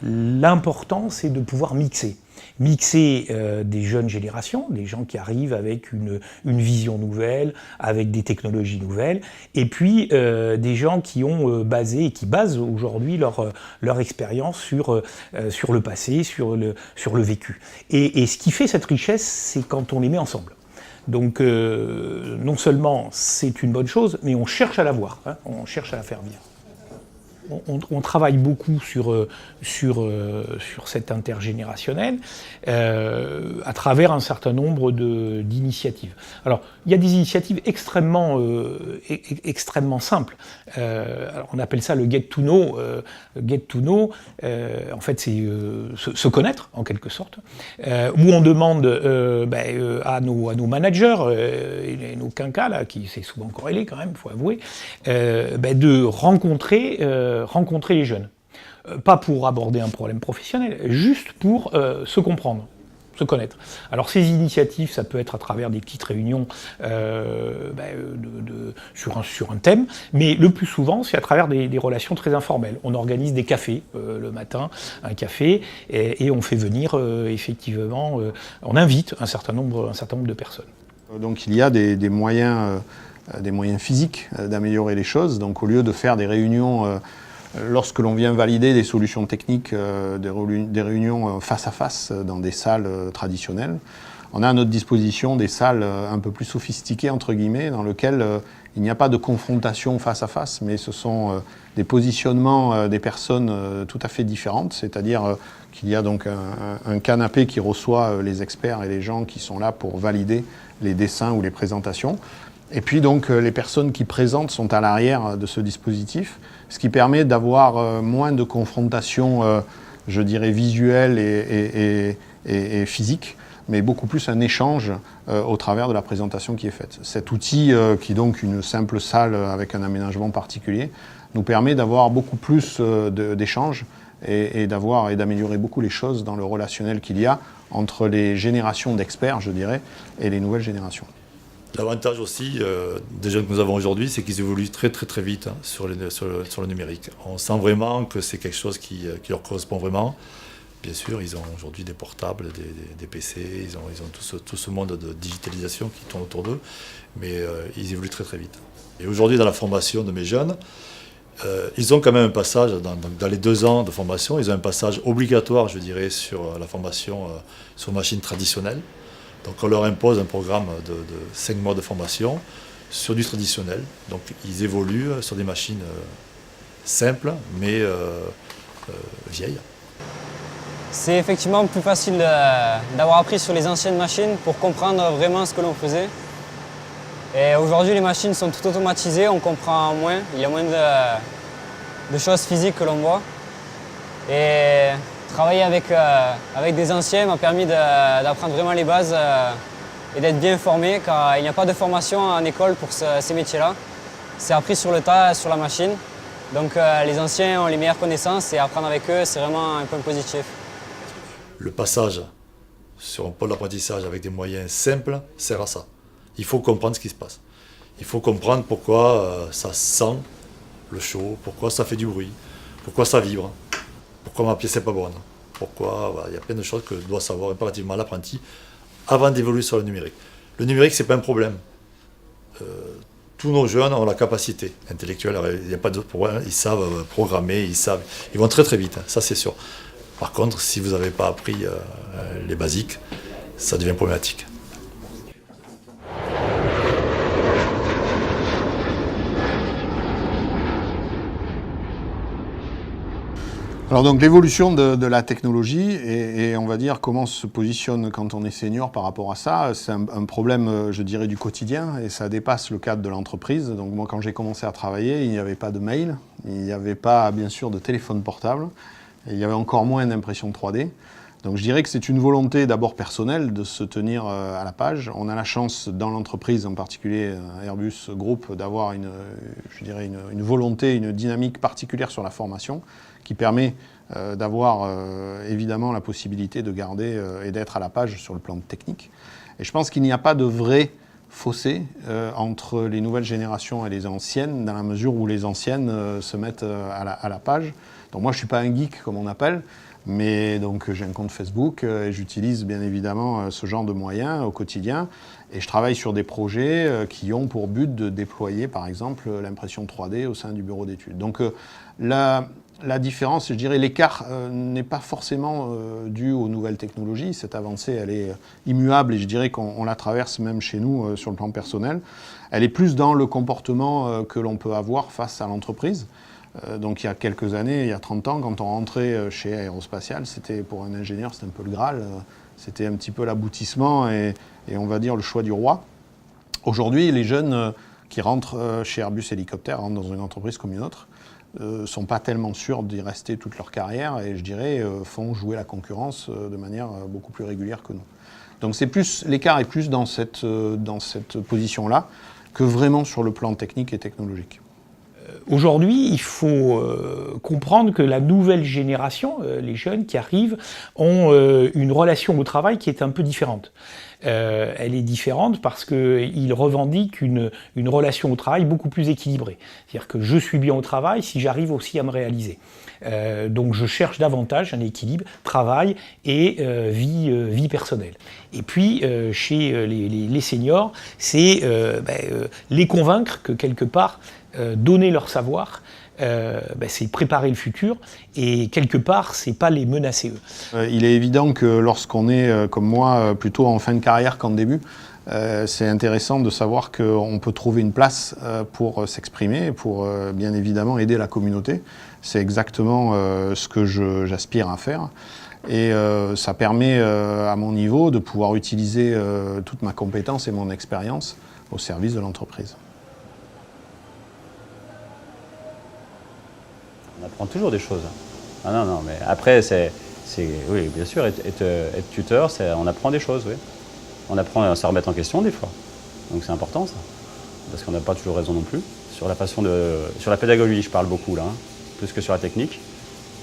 L'important, c'est de pouvoir mixer. Mixer des jeunes générations, des gens qui arrivent avec une vision nouvelle, avec des technologies nouvelles, et puis des gens qui ont basé et qui basent aujourd'hui leur expérience sur le passé, sur le vécu. Et ce qui fait cette richesse, c'est quand on les met ensemble. Donc non seulement c'est une bonne chose, mais on cherche à la voir, hein, on cherche à la faire vivre. On travaille beaucoup sur cet intergénérationnel à travers un certain nombre d'initiatives. Alors, il y a des initiatives extrêmement simples. Alors, on appelle ça le get to know. Get to know, en fait, c'est se connaître, en quelque sorte, où on demande à nos managers, et nos quinquas, là, qui c'est souvent corrélé quand même, il faut avouer, de rencontrer les jeunes. Pas pour aborder un problème professionnel, juste pour se comprendre, se connaître. Alors ces initiatives, ça peut être à travers des petites réunions sur un thème, mais le plus souvent, c'est à travers des relations très informelles. On organise des cafés le matin, un café, et on fait venir effectivement, on invite un certain nombre de personnes. Donc il y a des moyens physiques d'améliorer les choses. Donc au lieu de faire des réunions lorsque l'on vient valider des solutions techniques, des réunions face à face dans des salles traditionnelles, on a à notre disposition des salles un peu plus sophistiquées, entre guillemets, dans lesquelles il n'y a pas de confrontation face à face, mais ce sont des positionnements des personnes tout à fait différentes, c'est-à-dire qu'il y a donc un canapé qui reçoit les experts et les gens qui sont là pour valider les dessins ou les présentations. Et puis donc les personnes qui présentent sont à l'arrière de ce dispositif, ce qui permet d'avoir moins de confrontation, je dirais, visuelle et physique, mais beaucoup plus un échange au travers de la présentation qui est faite. Cet outil, qui est donc une simple salle avec un aménagement particulier, nous permet d'avoir beaucoup plus d'échanges et d'améliorer beaucoup les choses dans le relationnel qu'il y a entre les générations d'experts, je dirais, et les nouvelles générations. L'avantage aussi des jeunes que nous avons aujourd'hui, c'est qu'ils évoluent très très très vite sur le numérique. On sent vraiment que c'est quelque chose qui leur correspond vraiment. Bien sûr, ils ont aujourd'hui des portables, des PC, ils ont tout ce monde de digitalisation qui tourne autour d'eux, mais ils évoluent très très vite. Et aujourd'hui, dans la formation de mes jeunes, ils ont quand même un passage, dans les 2 ans de formation, ils ont un passage obligatoire, je dirais, sur la formation sur machine traditionnelle. Donc on leur impose un programme de 5 mois de formation sur du traditionnel. Donc ils évoluent sur des machines simples, mais vieilles. C'est effectivement plus facile d'avoir appris sur les anciennes machines pour comprendre vraiment ce que l'on faisait. Et aujourd'hui, les machines sont toutes automatisées, on comprend moins, il y a moins de choses physiques que l'on voit. Et travailler avec des anciens m'a permis d'apprendre vraiment les bases et d'être bien formé, car il n'y a pas de formation en école pour ces métiers-là. C'est appris sur le tas, sur la machine. Donc les anciens ont les meilleures connaissances et apprendre avec eux, c'est vraiment un point positif. Le passage sur un pôle d'apprentissage avec des moyens simples sert à ça. Il faut comprendre ce qui se passe. Il faut comprendre pourquoi ça sent le chaud, pourquoi ça fait du bruit, pourquoi ça vibre, pourquoi ma pièce n'est pas bonne, pourquoi... Voilà, il y a plein de choses que doit savoir impérativement l'apprenti avant d'évoluer sur le numérique. Le numérique, ce n'est pas un problème. Tous nos jeunes ont la capacité intellectuelle, il n'y a pas de problème, ils savent programmer, ils vont très très vite, ça c'est sûr. Par contre, si vous n'avez pas appris les basiques, ça devient problématique. Alors donc l'évolution de la technologie et on va dire comment on se positionne quand on est senior par rapport à ça, c'est un problème, je dirais, du quotidien et ça dépasse le cadre de l'entreprise. Donc moi, quand j'ai commencé à travailler, il n'y avait pas de mail, il n'y avait pas, bien sûr, de téléphone portable, et il y avait encore moins d'impression 3D. Donc je dirais que c'est une volonté d'abord personnelle de se tenir à la page. On a la chance dans l'entreprise, en particulier Airbus Group, d'avoir une volonté, une dynamique particulière sur la formation qui permet d'avoir évidemment la possibilité de garder et d'être à la page sur le plan technique. Et je pense qu'il n'y a pas de vrai fossé entre les nouvelles générations et les anciennes, dans la mesure où les anciennes se mettent à la page. Donc moi je ne suis pas un geek comme on appelle, Mais donc j'ai un compte Facebook et j'utilise bien évidemment ce genre de moyens au quotidien. Et je travaille sur des projets qui ont pour but de déployer par exemple l'impression 3D au sein du bureau d'études. Donc la différence, je dirais l'écart n'est pas forcément dû aux nouvelles technologies. Cette avancée, elle est immuable et je dirais qu'on la traverse même chez nous sur le plan personnel. Elle est plus dans le comportement que l'on peut avoir face à l'entreprise. Donc il y a quelques années, il y a 30 ans, quand on rentrait chez Aérospatiale, c'était pour un ingénieur, c'était un peu le Graal, c'était un petit peu l'aboutissement et on va dire le choix du roi. Aujourd'hui, les jeunes qui rentrent chez Airbus Hélicoptère, rentrent dans une entreprise comme une autre, sont pas tellement sûrs d'y rester toute leur carrière et je dirais font jouer la concurrence de manière beaucoup plus régulière que nous. Donc l'écart est plus dans cette position-là que vraiment sur le plan technique et technologique. Aujourd'hui, il faut comprendre que la nouvelle génération, les jeunes qui arrivent, ont une relation au travail qui est un peu différente. Elle est différente parce qu'ils revendiquent une relation au travail beaucoup plus équilibrée. C'est-à-dire que je suis bien au travail si j'arrive aussi à me réaliser. Donc je cherche davantage un équilibre travail et vie personnelle. Et puis chez les seniors, c'est les convaincre que quelque part, donner leur savoir, c'est préparer le futur et quelque part, c'est pas les menacer eux. Il est évident que lorsqu'on est, comme moi, plutôt en fin de carrière qu'en début, c'est intéressant de savoir qu'on peut trouver une place pour s'exprimer, pour bien évidemment aider la communauté. C'est exactement ce que j'aspire à faire. Et ça permet, à mon niveau, de pouvoir utiliser toute ma compétence et mon expérience au service de l'entreprise. On apprend toujours des choses. Ah non, mais après, oui, bien sûr, être tuteur, on apprend des choses, oui. On apprend à se remettre en question des fois. Donc c'est important ça, parce qu'on n'a pas toujours raison non plus. Sur la pédagogie, je parle beaucoup là, plus que sur la technique,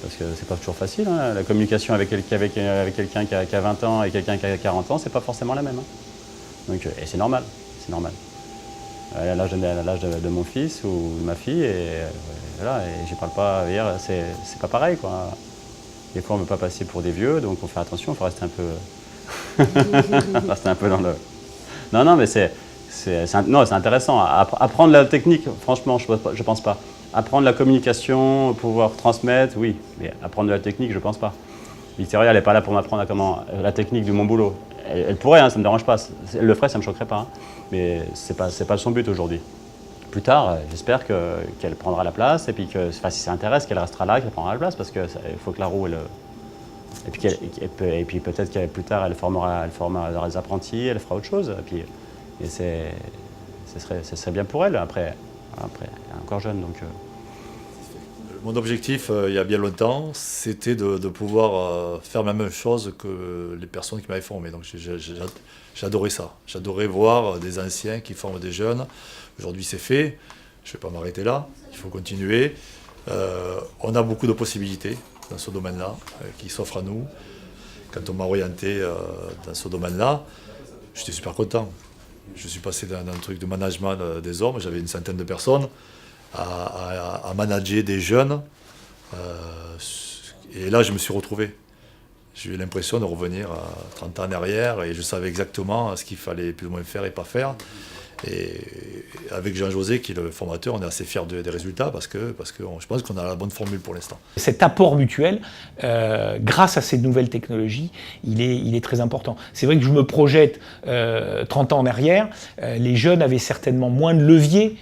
parce que c'est pas toujours facile. La communication avec quelqu'un qui a 20 ans et quelqu'un qui a 40 ans, c'est pas forcément la même. Donc, et c'est normal, c'est normal. À l'âge de mon fils ou de ma fille, et voilà, et j'y parle pas hier, c'est pas pareil quoi. Des fois on ne veut pas passer pour des vieux, donc on fait attention, il faut rester un peu. rester un peu dans le. Non, mais c'est intéressant. Apprendre la technique, franchement, je pense pas. Apprendre la communication, pouvoir transmettre, oui, mais apprendre de la technique, je pense pas. Victoria, elle n'est pas là pour m'apprendre la technique de mon boulot. Elle pourrait, ça ne me dérange pas. Elle le ferait, ça ne me choquerait pas. Mais ce n'est pas son but aujourd'hui. Plus tard, j'espère qu'elle prendra la place et puis que si ça intéresse, qu'elle restera là, qu'elle prendra la place parce qu'il faut que la roue, et puis peut-être que plus tard, elle formera des apprentis, elle fera autre chose. Et ce serait bien pour elle. Après, elle est encore jeune. Donc, Mon objectif, il y a bien longtemps, c'était de pouvoir faire la même chose que les personnes qui m'avaient formé. Donc j'adorais ça. J'adorais voir des anciens qui forment des jeunes. Aujourd'hui, c'est fait. Je ne vais pas m'arrêter là. Il faut continuer. On a beaucoup de possibilités dans ce domaine-là qui s'offrent à nous. Quand on m'a orienté dans ce domaine-là, j'étais super content. Je suis passé d'un truc de management des hommes. J'avais une centaine de personnes. À manager des jeunes. Et là, je me suis retrouvé. J'ai eu l'impression de revenir à 30 ans en arrière et je savais exactement ce qu'il fallait plus ou moins faire et pas faire. Et avec Jean-José, qui est le formateur, on est assez fiers des résultats parce que je pense qu'on a la bonne formule pour l'instant. Cet apport mutuel, grâce à ces nouvelles technologies, il est très important. C'est vrai que je me projette 30 ans en arrière, les jeunes avaient certainement moins de leviers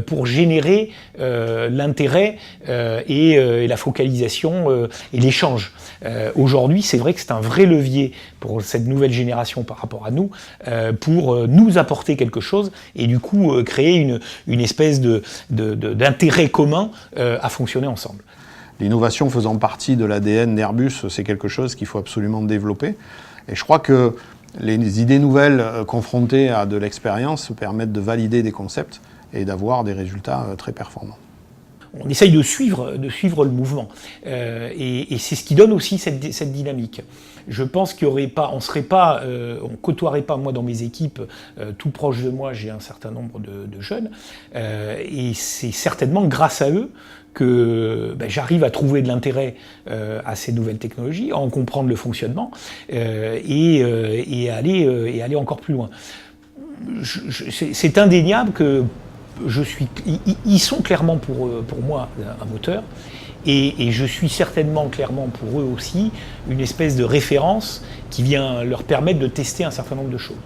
pour générer l'intérêt et la focalisation et l'échange. Aujourd'hui, c'est vrai que c'est un vrai levier pour cette nouvelle génération par rapport à nous, pour nous apporter quelque chose et du coup créer une espèce d'intérêt commun à fonctionner ensemble. L'innovation faisant partie de l'ADN d'Airbus, c'est quelque chose qu'il faut absolument développer. Et je crois que les idées nouvelles confrontées à de l'expérience permettent de valider des concepts et d'avoir des résultats très performants. on essaye de suivre le mouvement. Et c'est ce qui donne aussi cette dynamique. Je pense qu'il y aurait pas, on côtoierait pas, moi dans mes équipes, tout proche de moi, j'ai un certain nombre de jeunes, et c'est certainement grâce à eux que j'arrive à trouver de l'intérêt à ces nouvelles technologies, à en comprendre le fonctionnement, et aller encore plus loin. C'est indéniable que ils sont clairement pour moi un moteur, et je suis certainement clairement pour eux aussi une espèce de référence qui vient leur permettre de tester un certain nombre de choses.